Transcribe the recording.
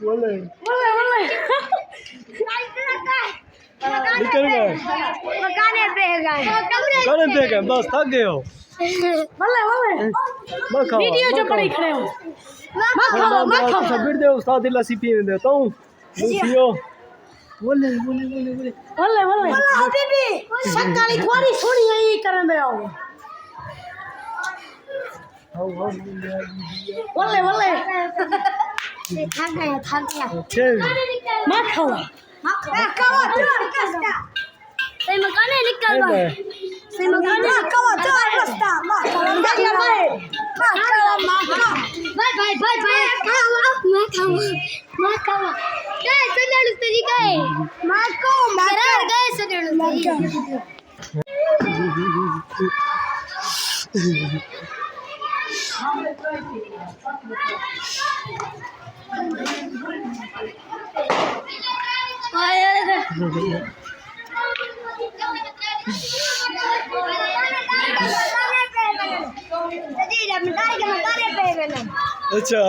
बोले निकल गए गाने पे गए बस थक गए हो वीडियो जो पड़े खड़े हो सबीर दे उस्ताद दिला सीपी में देता हूं सीओ बोले बोले बोले बोले बोले बोले हबीबी सकाली थोड़ी सुनी है ये करन दे आओ बोले बोले थक गया मत खाओ Saya makannya nikal bang. Saya makannya nikal jangan rasta. Makan. Bye. Makan. Guys, sedang tadi guys. Makan. Sekarang guys sedang tadi. अच्छा